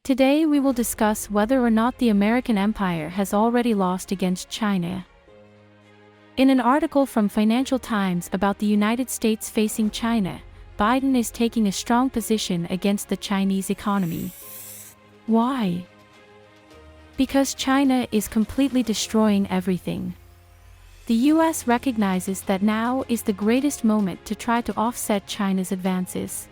Today we will discuss whether or not the American empire has already lost against China. In an article from Financial Times about the United States facing China, Biden is taking a strong position against the Chinese economy. Why? Because China is completely destroying everything. The US recognizes that now is the greatest moment to try to offset China's advances.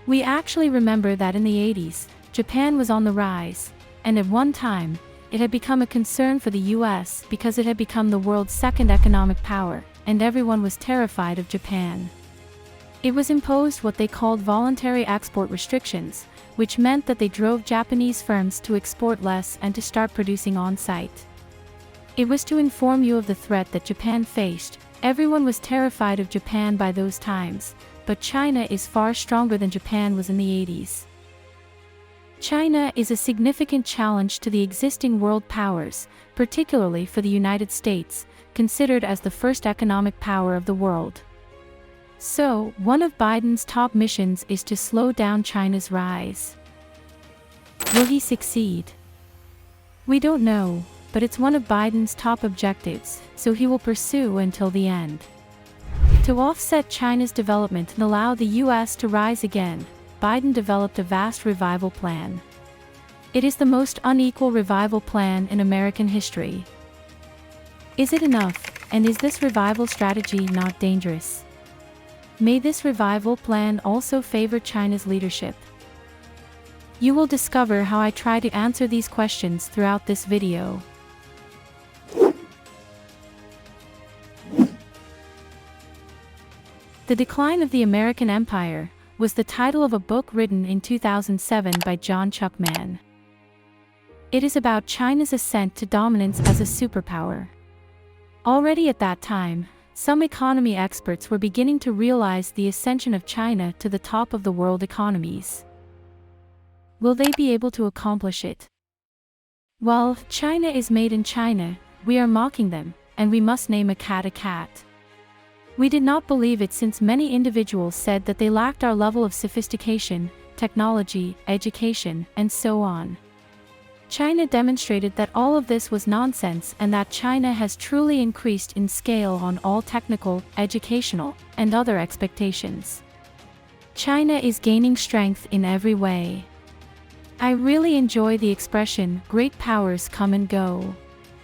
We actually remember that in the 80s, Japan was on the rise, and at one time, it had become a concern for the US because it had become the world's second economic power, and everyone was terrified of Japan. It was imposed what they called voluntary export restrictions, which meant that they drove Japanese firms to export less and to start producing on-site. It was to inform you of the threat that Japan faced. Everyone was terrified of Japan by those times, but China is far stronger than Japan was in the 80s. China is a significant challenge to the existing world powers, particularly for the United States, considered as the first economic power of the world. So, one of Biden's top missions is to slow down China's rise. Will he succeed? We don't know, but it's one of Biden's top objectives, so he will pursue until the end. To offset China's development and allow the US to rise again, Biden developed a vast revival plan. It is the most unequal revival plan in American history. Is it enough, and is this revival strategy not dangerous? May this revival plan also favor China's leadership? You will discover how I try to answer these questions throughout this video. The Decline of the American Empire was the title of a book written in 2007 by John Chuckman. It is about China's ascent to dominance as a superpower. Already at that time, some economy experts were beginning to realize the ascension of China to the top of the world economies. Will they be able to accomplish it? Well, China is made in China, we are mocking them, and we must name a cat a cat. We did not believe it since many individuals said that they lacked our level of sophistication, technology, education, and so on. China demonstrated that all of this was nonsense and that China has truly increased in scale on all technical, educational, and other expectations. China is gaining strength in every way. I really enjoy the expression, great powers come and go.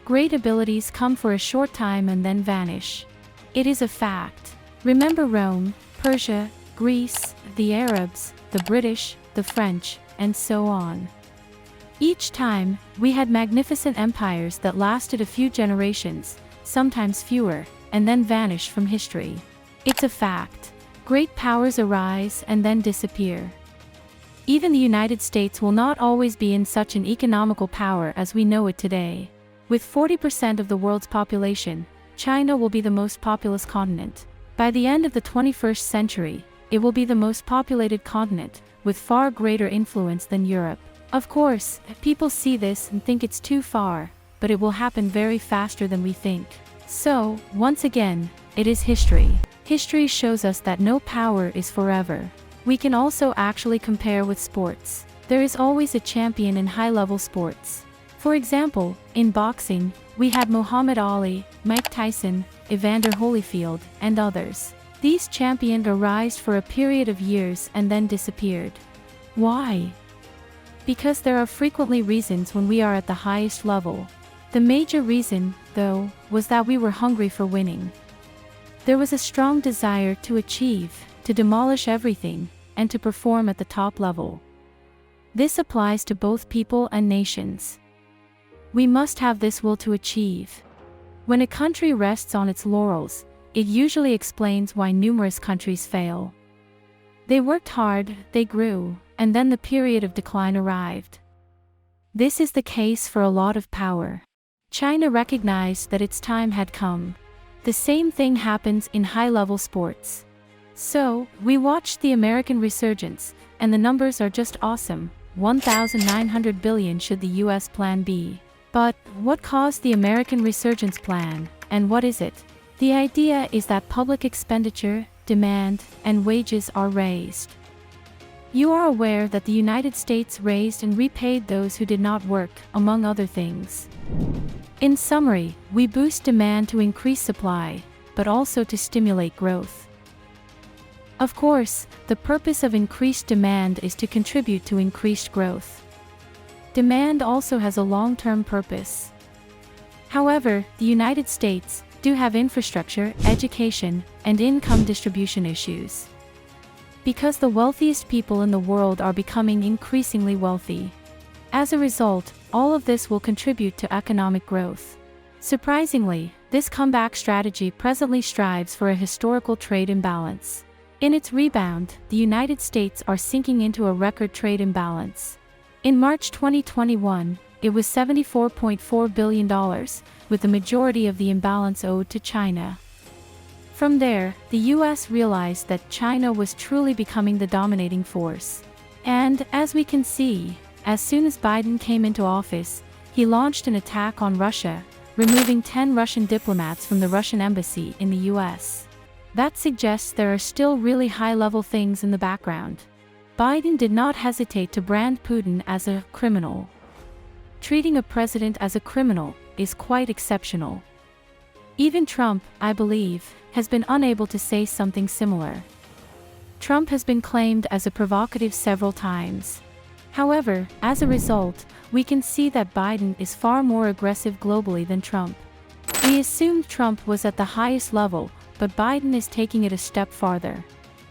Great abilities come for a short time and then vanish. It is a fact. Remember Rome, Persia, Greece, the Arabs, the British, the French, and so on. Each time, we had magnificent empires that lasted a few generations, sometimes fewer, and then vanished from history. It's a fact. Great powers arise and then disappear. Even the United States will not always be in such an economical power as we know it today. With 40% of the world's population, China will be the most populous continent. By the end of the 21st century, it will be the most populated continent, with far greater influence than Europe. Of course, people see this and think it's too far, but it will happen very faster than we think. So, once again, it is history. History shows us that no power is forever. We can also actually compare with sports. There is always a champion in high-level sports. For example, in boxing, we had Muhammad Ali, Mike Tyson, Evander Holyfield, and others. These champions arose for a period of years and then disappeared. Why? Because there are frequently reasons when we are at the highest level. The major reason, though, was that we were hungry for winning. There was a strong desire to achieve, to demolish everything, and to perform at the top level. This applies to both people and nations. We must have this will to achieve. When a country rests on its laurels, it usually explains why numerous countries fail. They worked hard, they grew, and then the period of decline arrived. This is the case for a lot of power. China recognized that its time had come. The same thing happens in high-level sports. So, we watched the American resurgence, and the numbers are just awesome. 1,900 billion should the US plan be. But, what caused the American resurgence plan, and what is it? The idea is that public expenditure, demand, and wages are raised. You are aware that the United States raised and repaid those who did not work, among other things. In summary, we boost demand to increase supply, but also to stimulate growth. Of course, the purpose of increased demand is to contribute to increased growth. Demand also has a long-term purpose. However, the United States do have infrastructure, education, and income distribution issues. Because the wealthiest people in the world are becoming increasingly wealthy. As a result, all of this will contribute to economic growth. Surprisingly, this comeback strategy presently strives for a historical trade imbalance. In its rebound, the United States are sinking into a record trade imbalance. In March 2021, it was $74.4 billion, with the majority of the imbalance owed to China. From there, the US realized that China was truly becoming the dominating force. And, as we can see, as soon as Biden came into office, he launched an attack on Russia, removing 10 Russian diplomats from the Russian embassy in the US. That suggests there are still really high-level things in the background. Biden did not hesitate to brand Putin as a criminal. Treating a president as a criminal is quite exceptional. Even Trump, I believe, has been unable to say something similar. Trump has been claimed as a provocative several times. However, as a result, we can see that Biden is far more aggressive globally than Trump. We assumed Trump was at the highest level, but Biden is taking it a step farther.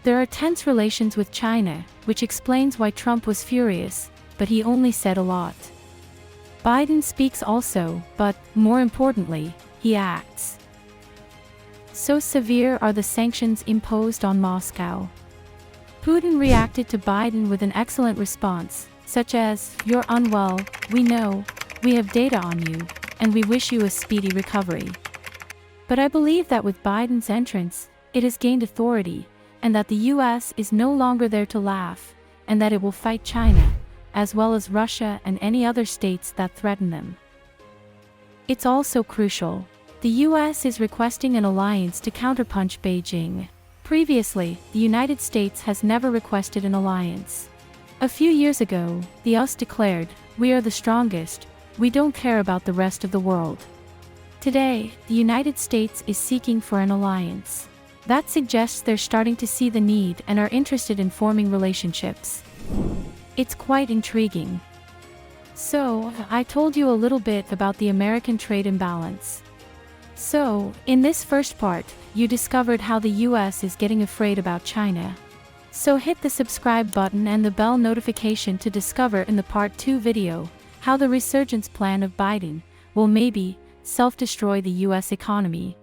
There are tense relations with China, which explains why Trump was furious, but he only said a lot. Biden speaks also, but, more importantly, he acts. So severe are the sanctions imposed on Moscow. Putin reacted to Biden with an excellent response, such as, "You're unwell, we know, we have data on you, and we wish you a speedy recovery." But I believe that with Biden's entrance, it has gained authority, and that the US is no longer there to laugh, and that it will fight China, as well as Russia and any other states that threaten them. It's also crucial. The US is requesting an alliance to counterpunch Beijing. Previously, the United States has never requested an alliance. A few years ago, the US declared, "We are the strongest, we don't care about the rest of the world." Today, the United States is seeking for an alliance. That suggests they're starting to see the need and are interested in forming relationships. It's quite intriguing. So, I told you a little bit about the American trade imbalance. So, in this first part, you discovered how the US is getting afraid about China. So hit the subscribe button and the bell notification to discover in the part 2 video, how the resurgence plan of Biden will maybe self-destroy the US economy.